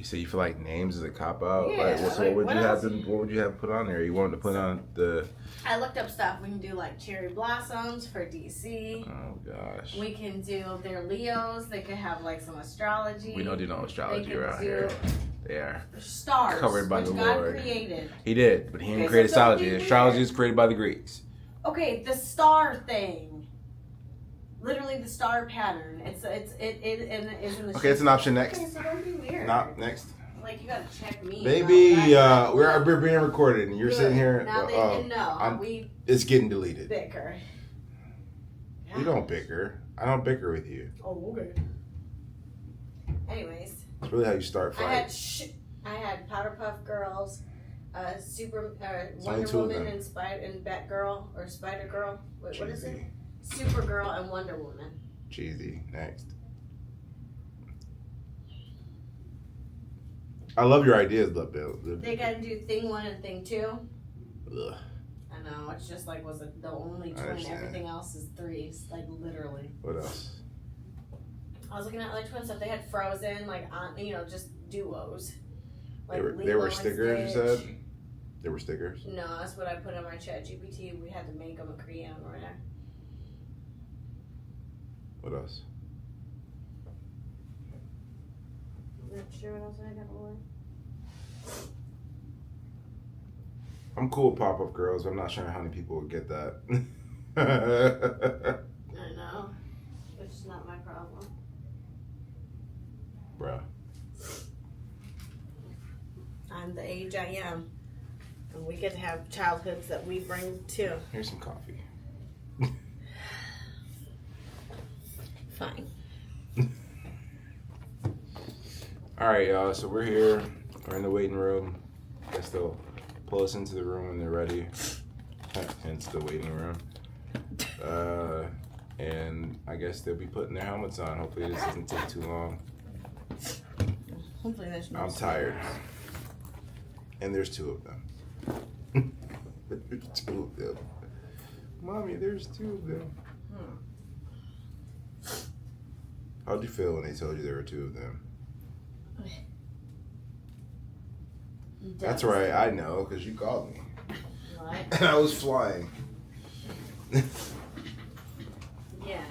So you feel like names is a cop out? Yeah, Like, so like, what would you have put on there? You wanted to put on the... I looked up stuff. We can do like cherry blossoms for DC. Oh gosh. We can do their Leos. They could have like some astrology. We don't do no astrology around here. They are stars covered by the God Lord. Created. He did, but he didn't create astrology. Astrology is created by the Greeks. Okay, the star thing. Literally the star pattern. It is in the. Okay, it's an option next. Okay, so don't be weird. Not next. Like, you gotta check me. Baby, we're being recorded, and you're sitting here. Now they can know. We it's getting deleted. bicker. You don't bicker. I don't bicker with you. Oh, okay. Anyways. It's really how you start fights. I had Powder Puff Girls, Wonder two of Woman them. and Batgirl or Spider Girl. What is it? Cheesy. Supergirl and Wonder Woman. Cheesy. Next. I love your ideas, though, Bill. They gotta do thing 1 and thing 2. Ugh. I know, it's just like was it the only twin. Everything else is threes, like literally. What else? I was looking at like twin stuff. They had Frozen, like just duos. Like They were stickers, you said? They were stickers? No, that's what I put on my chat GPT. We had to make them a create on right now. What else? Not sure what else I got away. I'm cool with pop-up girls, but I'm not sure how many people would get that. I know. It's not my problem. Bruh. I'm the age I am. And we get to have childhoods that we bring too. Here's some coffee. Fine. Alright, y'all, so we're here. We're in the waiting room. Guess they'll pull us into the room when they're ready. Hence the waiting room. And I guess they'll be putting their helmets on. Hopefully this doesn't take too long. Hopefully there's no I'm tired. And there's 2 of them. There's 2 of them. Mommy, there's 2 of them. How'd you feel when they told you there were 2 of them? That's right, I know, because you called me. What? And I was flying. Yeah.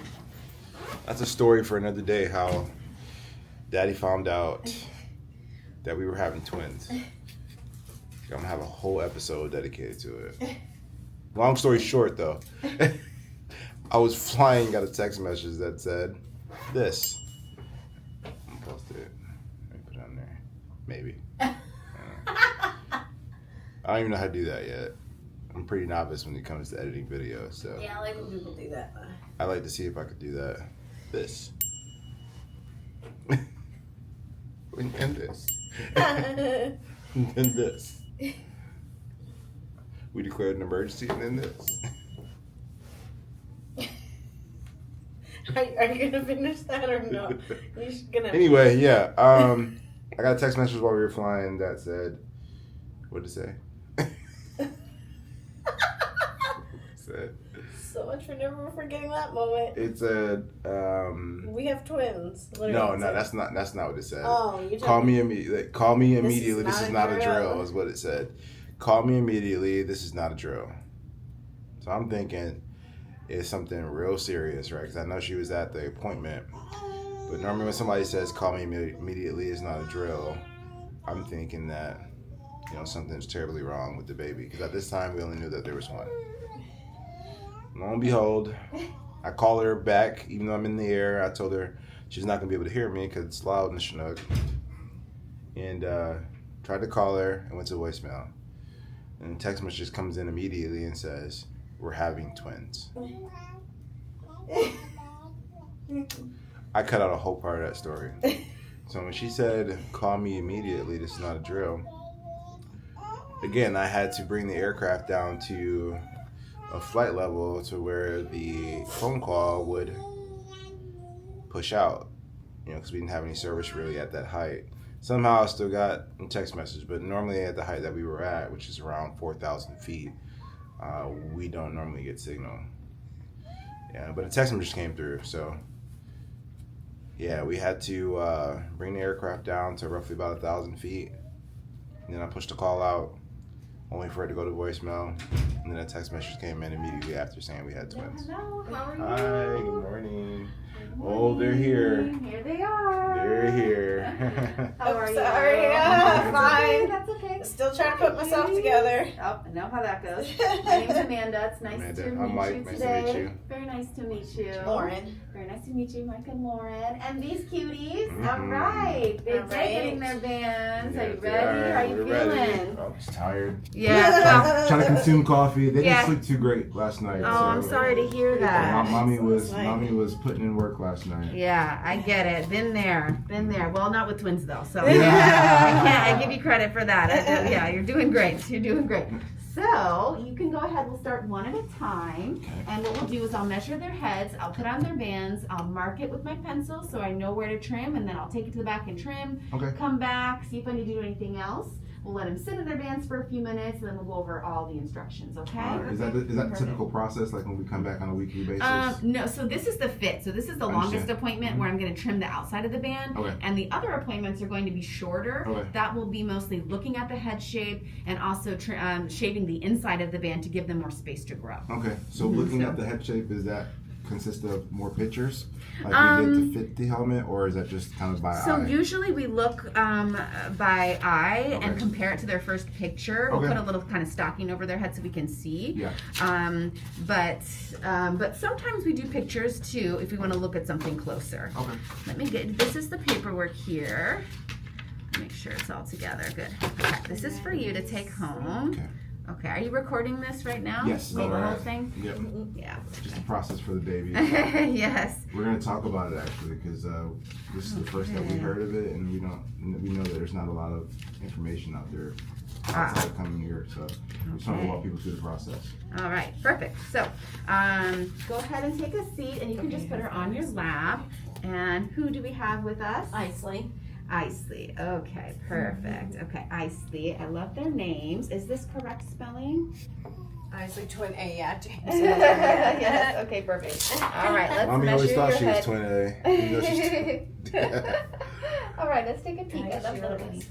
That's a story for another day, how Daddy found out that we were having twins. I'm going to have a whole episode dedicated to it. Long story short, though. I was flying, got a text message that said this. I'm gonna post it. Let me put it on there. Maybe. I don't even know how to do that yet. I'm pretty novice when it comes to editing videos, so. Yeah, I like when people do that. I like to see if I could do that. This. And this. And then this. We declared an emergency, and then this. Are you gonna finish that or no? You're just gonna. Anyway, yeah. I got a text message while we were flying that said, what did it say? So much for never forgetting that moment. It said, we have twins. No, that's not what it said. Oh, you Call me immediately. Call me immediately. This is not a drill. drill. Is what it said. Call me immediately. This is not a drill. So I'm thinking it's something real serious, right? Because I know she was at the appointment. But normally when somebody says call me immediately, it's not a drill. I'm thinking that something's terribly wrong with the baby. Because at this time we only knew that there was one. Lo and behold, I call her back, even though I'm in the air. I told her she's not going to be able to hear me because it's loud in the Chinook. And tried to call her and went to voicemail. And the text message comes in immediately and says, we're having twins. I cut out a whole part of that story. So when she said, call me immediately, this is not a drill. Again, I had to bring the aircraft down to a flight level to where the phone call would push out, because we didn't have any service really at that height. Somehow I still got a text message, but normally at the height that we were at, which is around 4,000 feet, we don't normally get signal. Yeah, but a text message came through, so Yeah, we had to bring the aircraft down to roughly about 1,000 feet. And then I pushed the call out, only for it to go to voicemail. And then a text message came in immediately after saying we had twins. Hello, how are you? Hi, good morning. Oh, they're here. Here they are. They're here. How are you? Sorry, fine. That's okay. Still trying to put myself together. Oh, I know how that goes. My name's Amanda. It's nice Amanda, to I'm meet Mike. you Nice to today. meet you. Very nice to meet you. Lauren. Very nice to meet you, Mike and Lauren. And these cuties. Mhm. All right. They're All right. getting their bands. Yeah, Are you they ready? How are you We're feeling? ready. I'm just tired. Yeah. Trying to consume coffee. They Yeah. didn't sleep too great last night. Oh, I'm sorry to hear that. Mommy was That's fine. mommy was putting in work last night. Yeah, I get it. Been there. Well, not with twins though. So Yeah. I give you credit for that. Yeah, you're doing great. You're doing great. So you can go ahead. We'll start one at a time. Okay. And what we'll do is I'll measure their heads. I'll put on their bands. I'll mark it with my pencil so I know where to trim, and then I'll take it to the back and trim. Okay. Come back, see if I need to do anything else. We'll let them sit in their bands for a few minutes, and then we'll go over all the instructions. Okay? All right. Is that the typical process, like when we come back on a weekly basis? No, so this is the fit. So this is the I longest understand. appointment where I'm going to trim the outside of the band. Okay. And the other appointments are going to be shorter. Okay. That will be mostly looking at the head shape and also shaving the inside of the band to give them more space to grow. Okay. So Mhm, looking so- at the head shape, is that consist of more pictures, like we did to fit the helmet, or is that just kind of by So eye? usually we look by eye and Okay. compare it to their first picture. We'll Okay. put a little kind of stocking over their head so we can see. Yeah. But sometimes we do pictures too if we want to look at something closer. Okay. Let me get, this is the paperwork here. Make sure it's all together. Good. Okay, this is for you to take home. Okay. Okay, are you recording this right now? Yes. Wait, all the whole right. thing? Yep. Yeah. Just a process for the baby. Yes. We're gonna talk about it actually, because this is the first that we Okay. heard of it, and we know that there's not a lot of information out there outside of coming here. So we just want to Okay. walk people through the process. All right, perfect. So, go ahead and take a seat, and you can just put her on your lap. And who do we have with us? Isley. Isley. Okay, perfect. Okay, Isley. I love their names. Is this correct spelling? Isley twin A, yeah. James. Yes. Okay, perfect. All right, let's Mommy measure always thought your she was head. twin A. You know she's- All right, let's take a peek at the little bitty.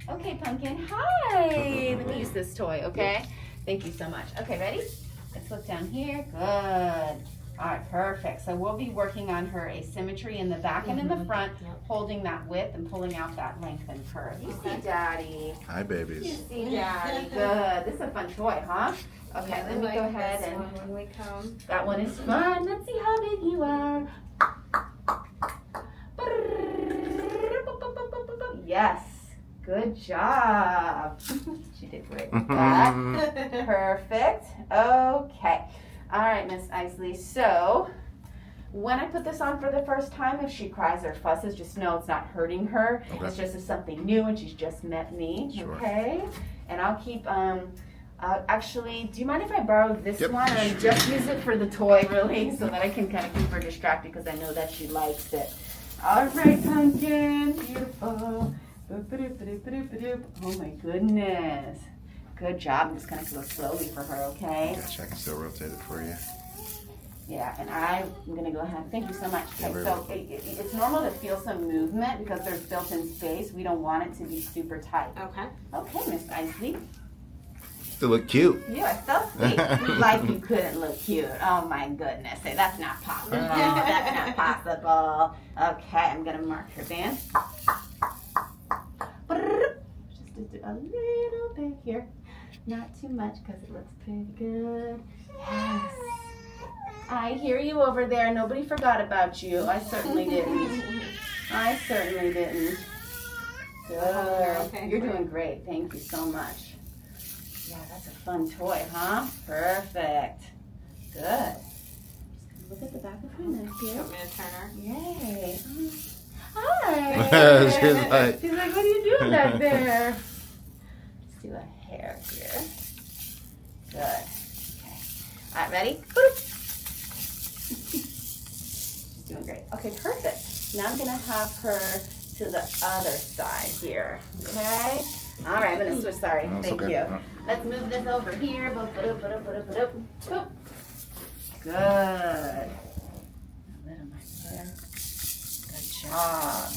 Okay, Pumpkin. Hi. Let me use this toy, okay? Thank you so much. Okay, ready? Let's look down here. Good. All right, perfect. So we'll be working on her asymmetry in the back and in the front, holding that width and pulling out that length and curve. You see, Daddy. Hi, You babies. see, Daddy. Good. This is a fun toy, huh? Okay, let me go ahead and. when we come. That one is fun. Let's see how big you are. Yes. Good job. She did great with that. Perfect. Okay. All right, Miss Isley. So, when I put this on for the first time, if she cries or fusses, just know it's not hurting her. Okay. It's just something new and she's just met me. Sure. Okay? And I'll keep, actually, do you mind if I borrow this Yep. one and just use it for the toy, really, so that I can kind of keep her distracted because I know that she likes it. All right, Pumpkin. Beautiful. Oh my goodness. Good job. I'm just going to go slowly for her, okay? Gotcha. I can still rotate it for you. Yeah, and I'm going to go ahead. Thank you so much. You're Okay, very so welcome. it's normal to feel some movement because there's built-in space. We don't want it to be super tight. Okay. Okay, Miss Isley. Still look cute. You are so sweet. Like you couldn't look cute. Oh my goodness. Say, that's not possible. That's not possible. Okay, I'm going to mark her band. Just a little bit here. Not too much because it looks pretty good. Yes. I hear you over there. Nobody forgot about you. I certainly didn't. I certainly didn't. Good. Okay. You're doing great. Thank you so much. Yeah, that's a fun toy, huh? Perfect. Good. Just gonna look at the back of her neck here. Want me to turn her? Yay. Hi. She's like- She's like, what are you doing back there? Let's do a hair here. Good. Okay. All right, ready? She's doing great. Okay, perfect. Now I'm gonna have her to the other side here. Okay. All right, I'm gonna switch. Sorry. No, it's Thank okay. you. No. Let's move this over here. Good. A little my hair. Good job.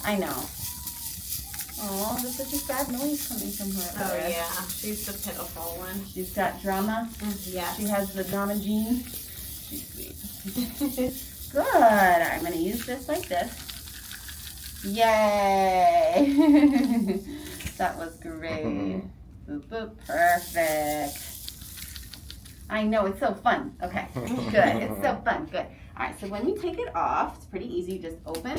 I know. Oh, there's such a sad noise coming from her. Oh yeah, she's the pitiful one. She's got drama. Yeah. She has the drama gene. She's sweet. Good. All right, I'm going to use this like this. Yay. That was great. Boop, boop. Perfect. I know, it's so fun. Okay, good. It's so fun. Good. All right, so when you take it off, it's pretty easy. You just open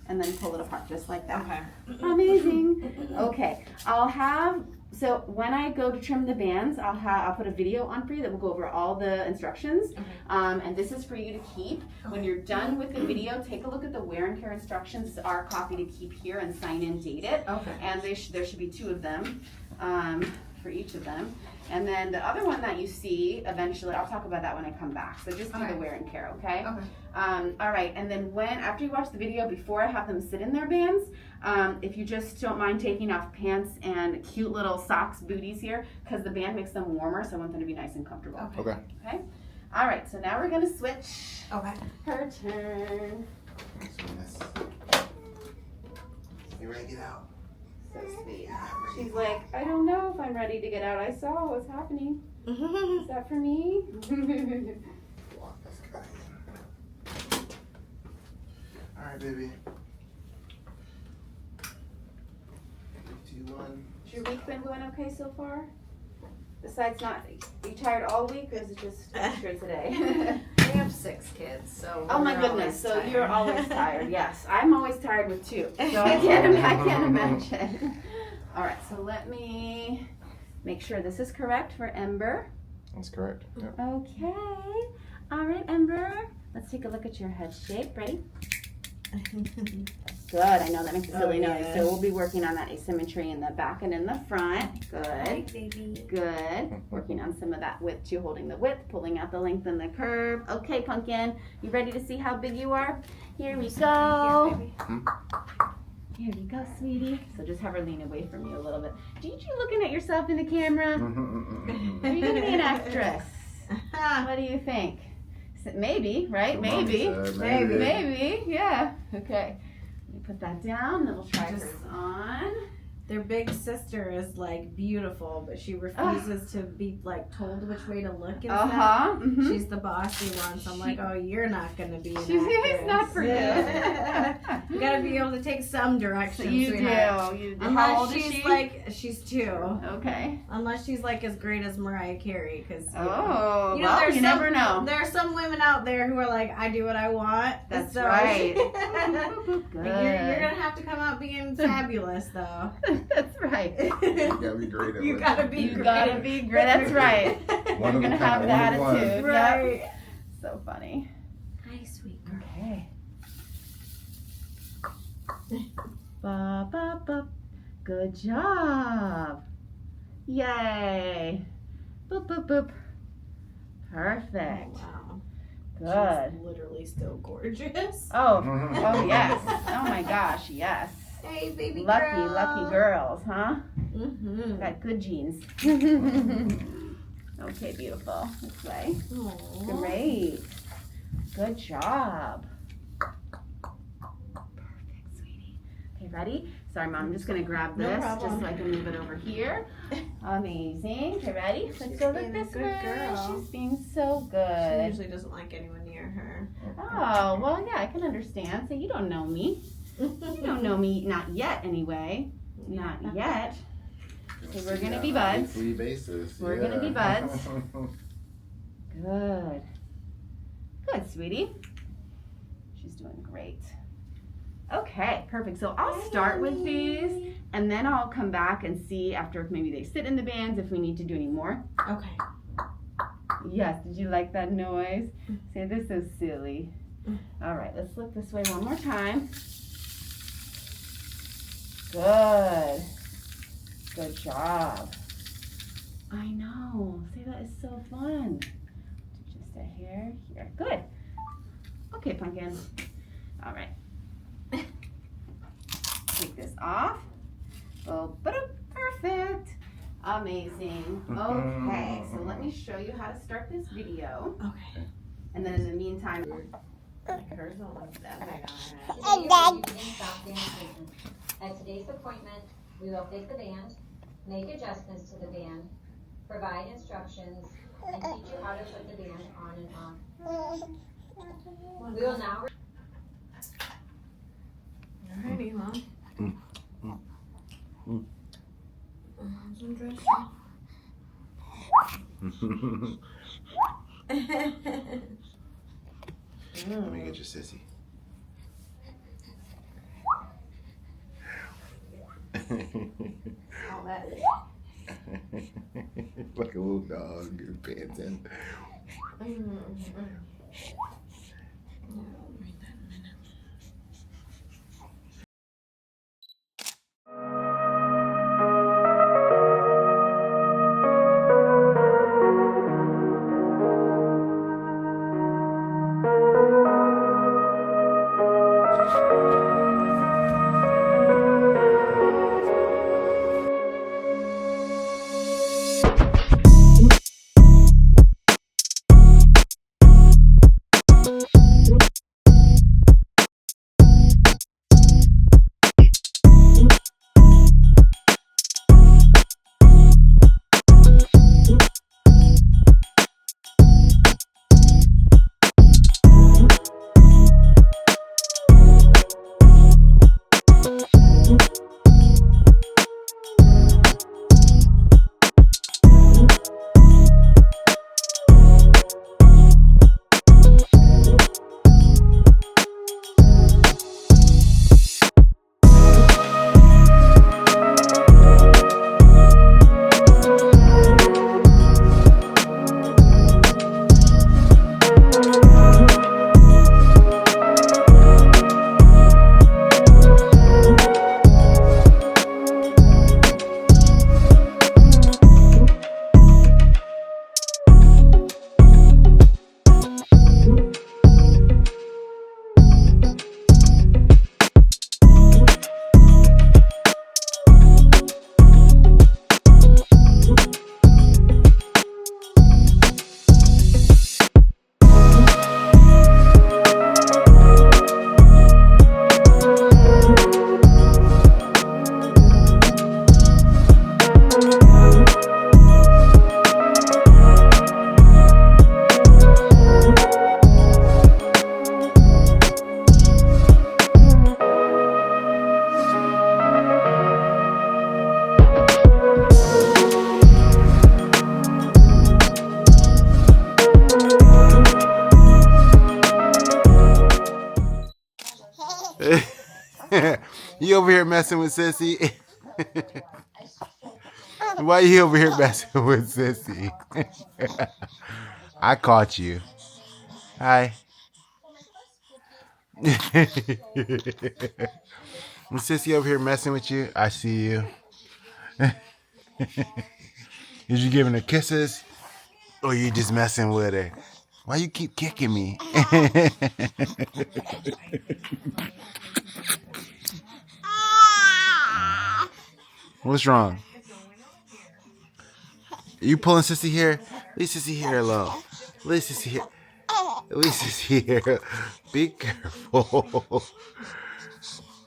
and then pull it apart just like that. Okay. Amazing. Okay, so when I go to trim the bands, I'll put a video on for you that will go over all the instructions. Okay. And this is for you to keep. When you're done with the video, take a look at the wear and care instructions. This is our copy to keep here and sign and date it. Okay. And there should be 2 of them for each of them. And then the other one that you see, eventually, I'll talk about that when I come back. So just do the wear and care, okay? Okay. All right, and then after you watch the video, before I have them sit in their bands, if you just don't mind taking off pants and cute little socks, booties here, because the band makes them warmer, so I want them to be nice and comfortable. Okay. Okay? All right, so now we're going to switch. Okay. Her turn. You ready to get out? So sweet. She's like, I don't know if I'm ready to get out. I saw what's happening. Is that for me? Walk this guy in. All right, baby. 3, 2, 1. Has your week been going okay so far? Besides are you tired all week, or is it just extra today? We have 6 kids, so. Oh my we're goodness, always so tired. you're always tired. Yes, I'm always tired with 2. So I can't imagine. All right, so let me make sure this is correct for Ember. That's correct. Yep. Okay. All right, Ember. Let's take a look at your head shape. Ready? Good. I know that makes a silly noise. yes. So we'll be working on that asymmetry in the back and in the front. Hi, Good. baby. Good. Working on some of that width too, holding the width, pulling out the length and the curve. Okay, Pumpkin. You ready to see how big you are? Here we go. Here, baby. Here we go, sweetie. So just have her lean away from you a little bit. Did you looking at yourself in the camera? Are you gonna be an actress? What do you think? Maybe, right? Maybe. Maybe, yeah. Okay. Let me put that down, then we'll try hers on. Their big sister is like beautiful, but she refuses to be like told which way to look and stuff. She's the bossy one, so I'm like, oh, you're not gonna be an actress. It's not for you. You gotta be able to take some direction. You sweetheart. do. You do. Unless How old is she's she? she's 2. Okay. Unless she's like as great as Mariah Carey, because Oh, you know, well, there's you never know. There are some women out there who are like, I do what I want. That's so right. You're Good. gonna have to come out being fabulous, though. That's right. You gotta be great at You what gotta you be do. You gotta be great. That's right. One You're of a gonna have kind, the one of one. attitude. Right. Yep. So funny. Hi, sweet girl. Okay. Ba, ba, ba. Good job. Yay. Boop, boop, boop. Perfect. Wow. Good. She's literally still gorgeous. Oh, yes. Oh my gosh, yes. Hey, baby Lucky, girl. lucky girls, huh? Mm-hmm. Got good genes. Okay, beautiful. This way. Great. Good job. Perfect, sweetie. Okay, ready? Sorry, Mom. I'm just going to grab No this problem. just so I can move it over here. Amazing. Okay, ready? Let's go look being a this good way. girl. She's being so She good. usually doesn't like anyone near her. Oh, well, yeah, I can understand. So you don't know me. You don't know me, not yet anyway. Not yet. Okay, we're going to be On a buds. weekly basis. We're gonna be buds. Good. Good, sweetie. She's doing great. Okay, perfect. So I'll start with these, and then I'll come back and see after if maybe they sit in the bands, if we need to do any more. Okay. Yes, did you like that noise? Say, this is so silly. All right, let's look this way one more time. Good. Good job. I know. See, that is so fun. Just a hair here. Good. Okay, Pumpkin. All right. Take this off. Oh, perfect. Amazing. Okay, so let me show you how to start this video. Okay. And then in the meantime, Like hers don't look that big on Today you begin stop band treatment. At today's appointment, we will take the band, make adjustments to the band, provide instructions, and teach you how to put the band on and off. We will now. Alrighty, Mom. Let me get your sissy. All that. Like a little dog panting. You over here messing with Sissy? Why you over here messing with Sissy? I caught you. Hi. When Sissy over here messing with you, I see you. Is you giving her kisses? Or you just messing with her? Why you keep kicking me? What's wrong? You pulling Sissy here? Leave Sissy here alone. Leave Sissy here. Leave Sissy here. Be careful.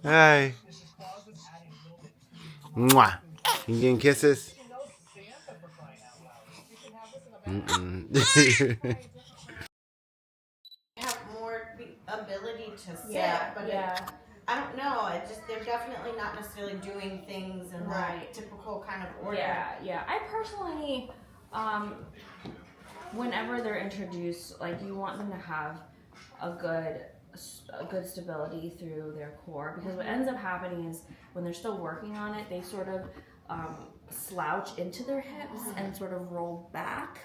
Hi. Mwah. You getting kisses? Have more ability to sit, but I don't know. It just they're definitely not necessarily doing things in that typical kind of order. Yeah. I personally, whenever they're introduced, like you want them to have a good stability through their core, because what ends up happening is when they're still working on it, they sort of slouch into their hips and sort of roll back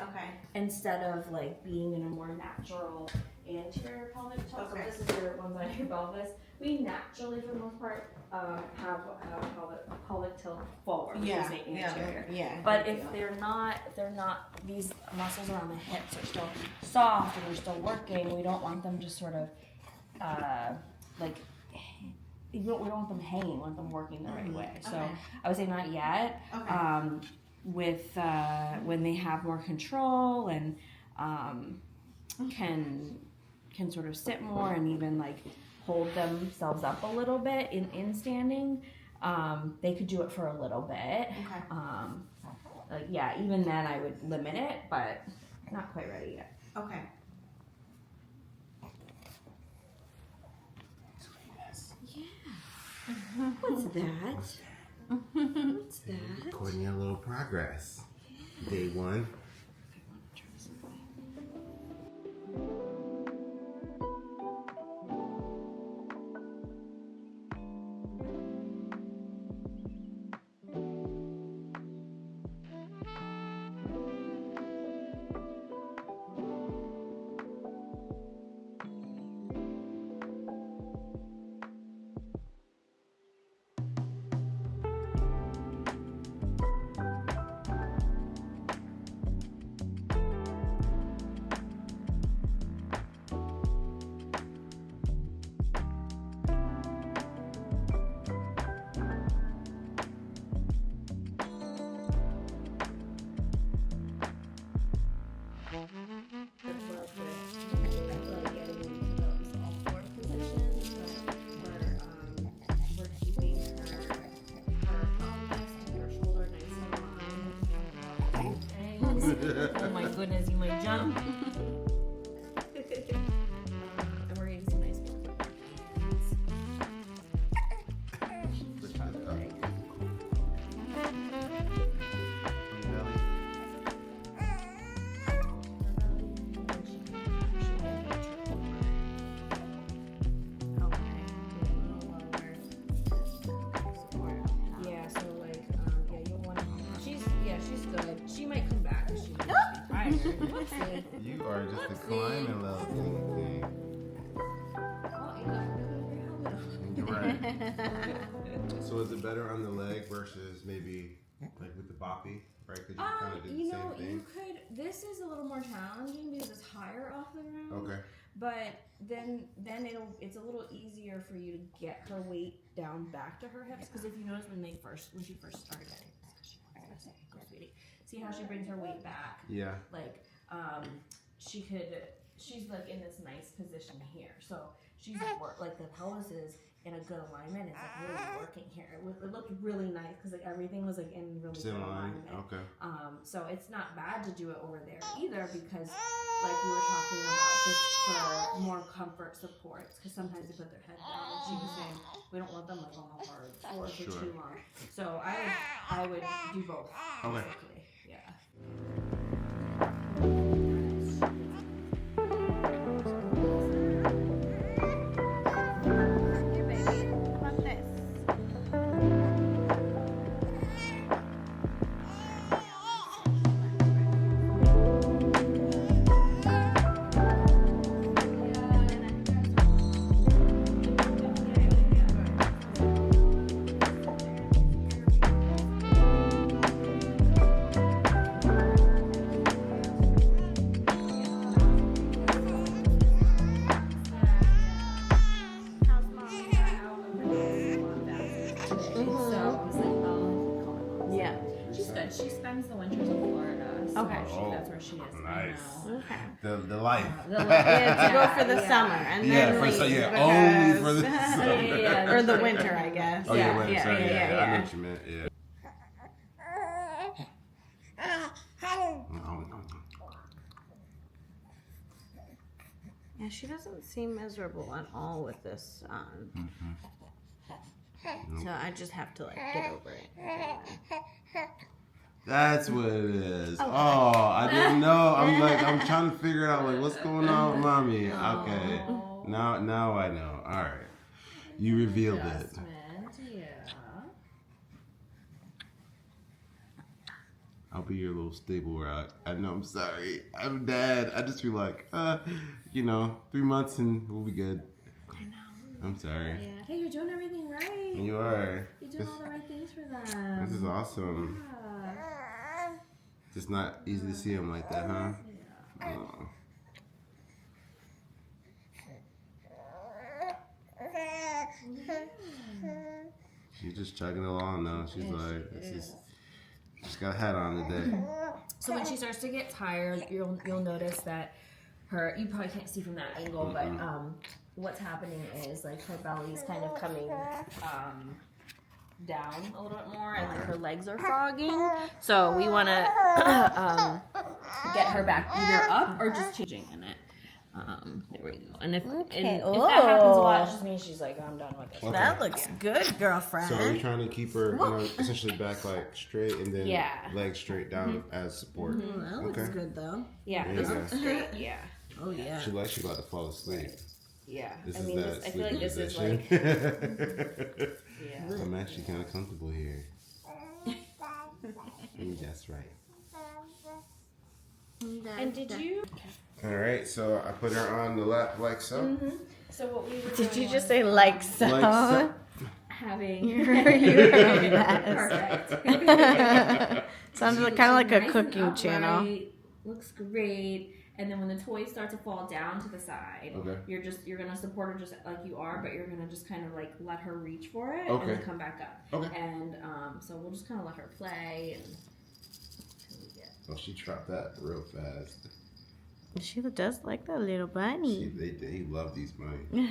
instead of like being in a more natural anterior pelvic tilt. So this is your one side of your pelvis. We naturally, for the most part, have pelvic tilt forward. Anterior. But if they're not, these muscles around the hips are still soft and they're still working. We don't want them just sort of we don't want them hanging. We want them working the right way. So I would say not yet. With when they have more control and can can sort of sit more and even like hold themselves up a little bit in standing, they could do it for a little bit. Okay. Yeah, even then I would limit it, but not quite ready yet. Okay. What's that? What's that? Recording a little progress. Day 1. Oh my goodness, you might jump. And we're getting some nice Yeah, so like, yeah, you'll want to. She's good. She might come back because she might just be tired. You are just a climbing level thing. You're right. So is it better on the leg versus maybe like with the boppy, right? Because you kind of did the same thing. You could. This is a little more challenging because it's higher off the ground. Okay. But then it's a little easier for you to get her weight down back to her hips because if you notice when she first started, see how she brings her weight back. Yeah. Like she's like in this nice position here, so she's like the pelvis is in a good alignment. It's like really working here. It looked really nice because like everything was like in really good alignment. Okay. So it's not bad to do it over there either because like we were talking about just for more comfort supports because sometimes they put their head down and she was saying we don't want them like on the hard floor for too long. So I would do both. Okay. Basically. Yeah. She spends the winters in Florida, so that's where she is right now. Okay. The life. Yeah, to go for the summer and then only for the summer. or the winter, I guess. Oh yeah, winter. Sorry, yeah. I know what you meant. Yeah. Yeah, she doesn't seem miserable at all with this on. So I just have to like get over it. That's what it is. Okay. Oh, I didn't know. I'm trying to figure out like what's going on with mommy. Okay. Now I know. All right. You revealed it. I'll be your little stable rock. I know. I'm sorry. I'm dad. I just feel like, 3 months and we'll be good. I know. I'm sorry. Yeah. Hey, you're doing everything right. You are. You're doing all the right things for them. This is awesome. Yeah. It's not easy to see him like that, huh? Yeah. Oh. She's just chugging along though. She's like, she's got a hat on today. So when she starts to get tired, you'll notice that her, you probably can't see from that angle, but what's happening is like her belly's kind of coming down a little bit more, and like her legs are frogging. So we want to get her back either up or just changing in it. There we go. And if that happens a lot, it just means she's like, I'm done with it. Okay. That looks good, girlfriend. So are you trying to keep her, essentially back like straight and then legs straight down as support? That looks good though. Yeah, this looks straight. Yeah. Oh yeah. She likes you about to fall asleep. Yeah. This I is mean, that I feel like this is position. like. Yeah. I'm actually kind of comfortable here. That's right. And did you? All right, so I put her on the lap like so. So what we were Did doing you just was say like so? Like so. having. You're a mess. Perfect. Sounds kind of like a Nice cooking and channel. upright, looks great. And then when the toys start to fall down to the side, Okay. you're gonna support her just like you are, but you're gonna just kind of like let her reach for it Okay. and then come back up. Okay. And so we'll just kind of let her play. And Oh, she dropped that real fast. She does like that little bunny. They love these bunnies.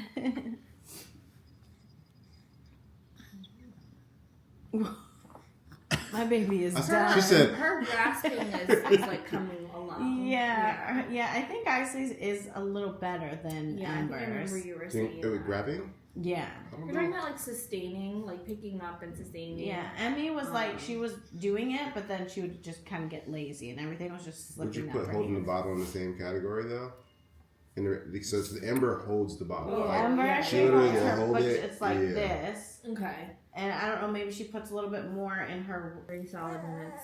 My baby is She done. said, her grasping is like coming along. Yeah, I think Isley's is a little better than Yeah, I think I remember Amber's. you were think saying it was that. grabbing? Yeah. You're talking about like sustaining, like picking up and sustaining. Yeah, Emmy was like, she was doing it, but then she would just kind of get lazy and everything was just Would slipping you out put her holding the hands. bottle in the same category though? So the Ember holds the bottle. Yeah, Like, Ember, she she literally holds will her, hold but it. it's like Yeah. this. Okay. And I don't know, maybe she puts a little bit more in her. Pretty solid minutes.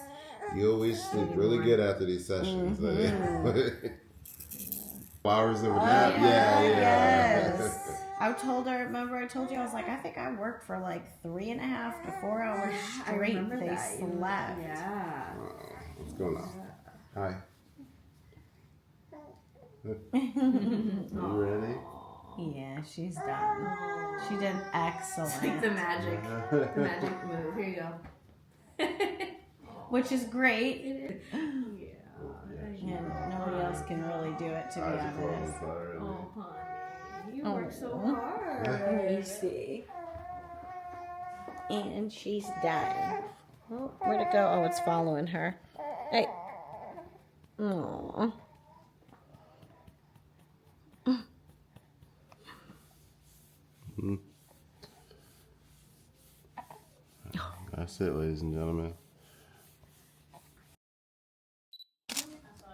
You always sleep really good after these sessions. Hours of a nap. Yeah. Yes. I told her, remember I told you, I was like, I think I worked for like 3.5 to 4 hours I straight. remember They that. slept. Yeah. What's going on? Hi. You ready? Yeah, she's done. She did excellent. Like the magic move. Here you go. Which is great. Yeah. And nobody else can really do it, to be honest. Oh, honey, you work so hard. Let me see. And she's done. Oh, where'd it go? Oh, it's following her. Hey. Aww. That's it, ladies and gentlemen.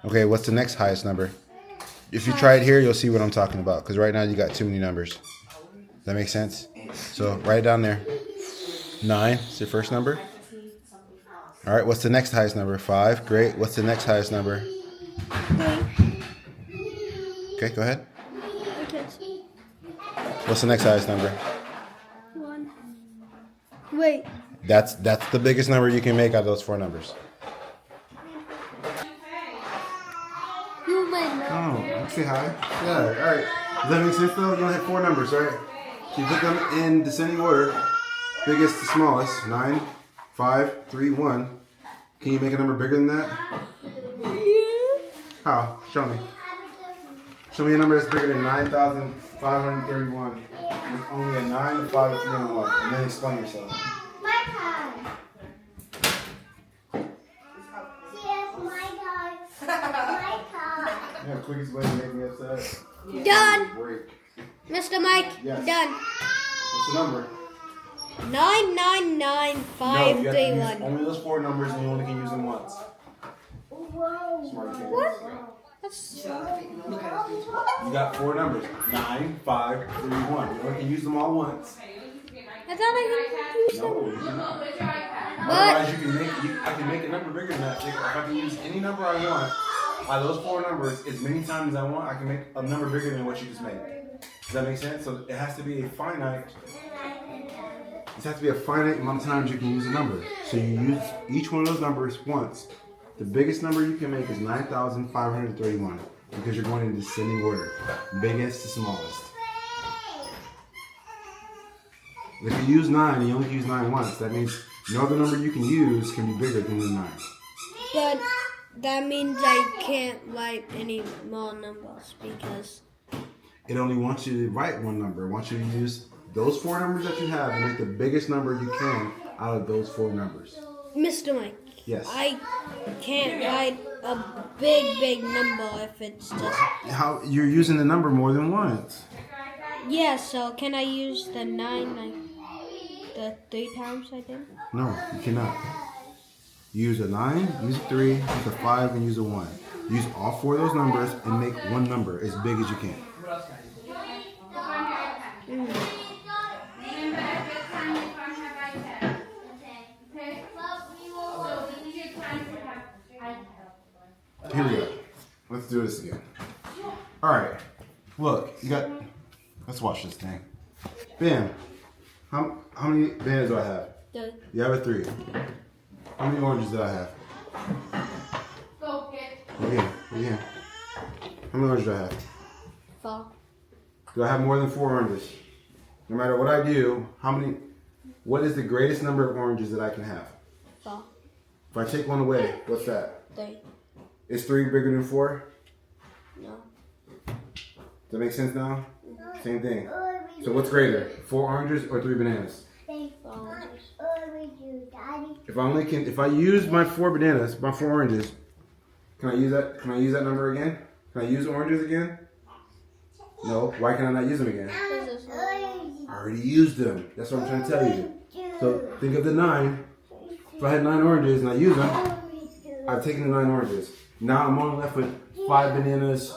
Okay, what's the next highest number? If you try it here, you'll see what I'm talking about. Because right now you got too many numbers. Does that make sense? So write it down there. 9 is your first number. All right, what's the next highest number? 5. Great. What's the next highest number? Okay, go ahead. What's the next highest number? 1. Wait. That's the biggest number you can make out of those 4 numbers. You might know. Oh, say hi. Yeah, all right. Does that make sense though? You only have 4 numbers, right? So you put them in descending order, biggest to smallest. 9, 5, 3, 1. Can you make a number bigger than that? How? Show me. Show me a number that's bigger than 9,531. With only a 9, a 5, a 3, and a 1. And then explain yourself. My time. Yes, my time. My time. Yeah, quickest way to make me upset. Done. Break. Mr. Mike, Yes. done. What's the number? 999531. Only those 4 numbers, and you only can use them once. Smart kid. You got 4 numbers. 9, 5, 3, 1. You only can use them all once. I thought I could use No, them. you cannot. But Otherwise, I can make a number bigger than that. If I can use any number I want, out of those 4 numbers, as many times as I want, I can make a number bigger than what you just made. Does that make sense? So it has to be a finite. It has to be a finite amount of times you can use a number. So you use each one of those numbers once. The biggest number you can make is 9,531 because you're going in descending order, biggest to smallest. If you use 9 and you only use 9 once, that means no other number you can use can be bigger than the 9. done. That means I can't write any more numbers because It only wants you to write one number. It wants you to use those 4 numbers that you have and make the biggest number you can out of those 4 numbers. Mr. Mike, Yes. I can't write a big number if it's just. How you're using the number more than once. Yeah, so can I use the 9 like the 3 times I did? No, you cannot. Use a 9, use a 3, use a 5, and use a 1. Use all 4 of those numbers and make one number as big as you can. Here we go. Let's do this again. All right. Look, you got. Let's watch this thing. Bam. How many bananas do I have? 3. You have a 3. How many oranges do I have? Again. How many oranges do I have? 4. Do I have more than 4 oranges? No matter what I do, what is the greatest number of oranges that I can have? 4. If I take one away, what's that? 3. Is 3 bigger than 4? No. Does that make sense now? Same thing. So what's greater, 4 oranges or 3 bananas? 4. If I use my 4 bananas, my 4 oranges, can I use that? Can I use that number again? Can I use oranges again? No. Why can I not use them again? I already used them. That's what I'm trying to tell you. So think of the 9. If I had 9 oranges and I use them, I've taken the 9 oranges. Now I'm only left with 5 bananas,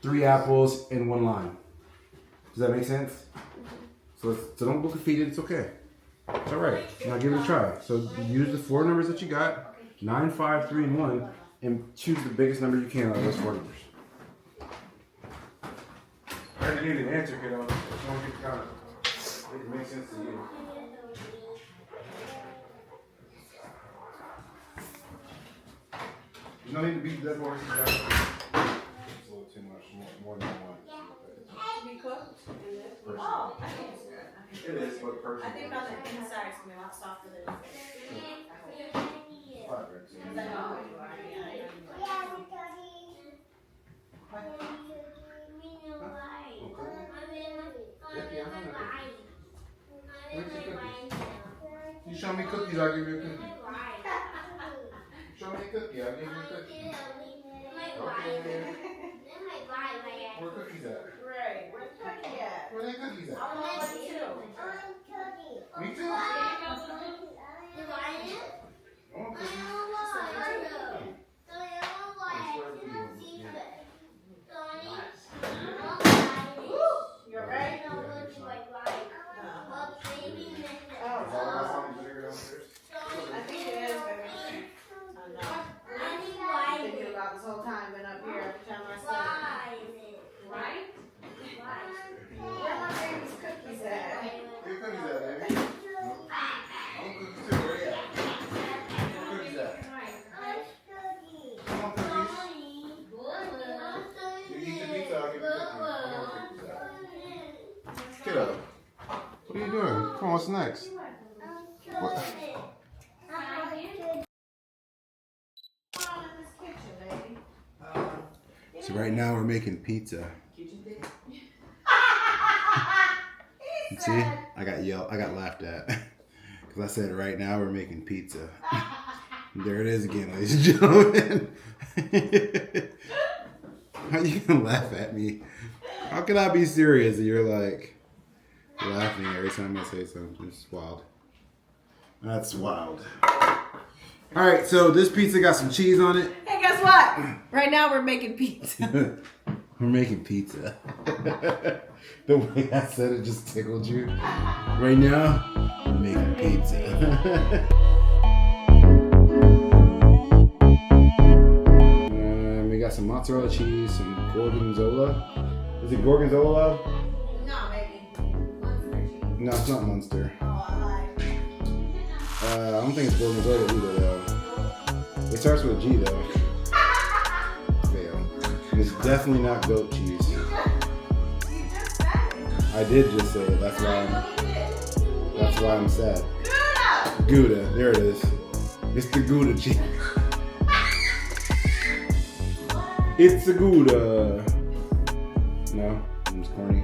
3 apples, and 1 lime. Does that make sense? So don't look defeated. It's okay. It's all right. Now give it a try. So use the 4 numbers that you got, 9, 5, 3, and 1, and choose the biggest number you can out of those 4 numbers. I already knew the answer, kiddo. Just want to get the count. It makes sense to you. There's no need to beat the dead horse. It's a little too much. More than 1. To be cooked? Oh, I think it's good. It is, but personally. I think on the inside it's gonna be a lot softer than the You show me cookies, I'll give you a cookie. Show me a cookie, I'll give you a cookie. Okay. Where cookies at? Right, where's the cookie at? Where are the cookies at? I want one too. Me too. I want cookies. You're right? I think it is, baby. I know. I'm thinking about this whole time, been up here every time I sleep. Right? Where my baby's cookies at? Where cookies at, baby? I want cookies too. Where you at? Where cookies at? I want cookies. You eat your pizza, I'll give you cookies. I want cookies. Kiddo, what are you doing? Come on, what's next? What? So right now we're making pizza. See, I got laughed at because I said right now we're making pizza. There it is again, ladies and gentlemen. How you gonna laugh at me? How can I be serious and you're like laughing every time I say something? It's wild. That's wild. All right, so this pizza got some cheese on it. Hey, guess what? Right now we're making pizza. We're making pizza. The way I said it just tickled you. Right now, we're making pizza. We got some mozzarella cheese, some gorgonzola. Is it gorgonzola? No, baby. Munster cheese. No, it's not Munster. Oh, I lied. I don't think it's gorgonzola either, though. It starts with a G, though. Fail. And it's definitely not goat cheese. You just said it. I did just say it. That's why I'm sad. Gouda. There it is. It's the Gouda cheese. It's a Gouda. No, it's corny.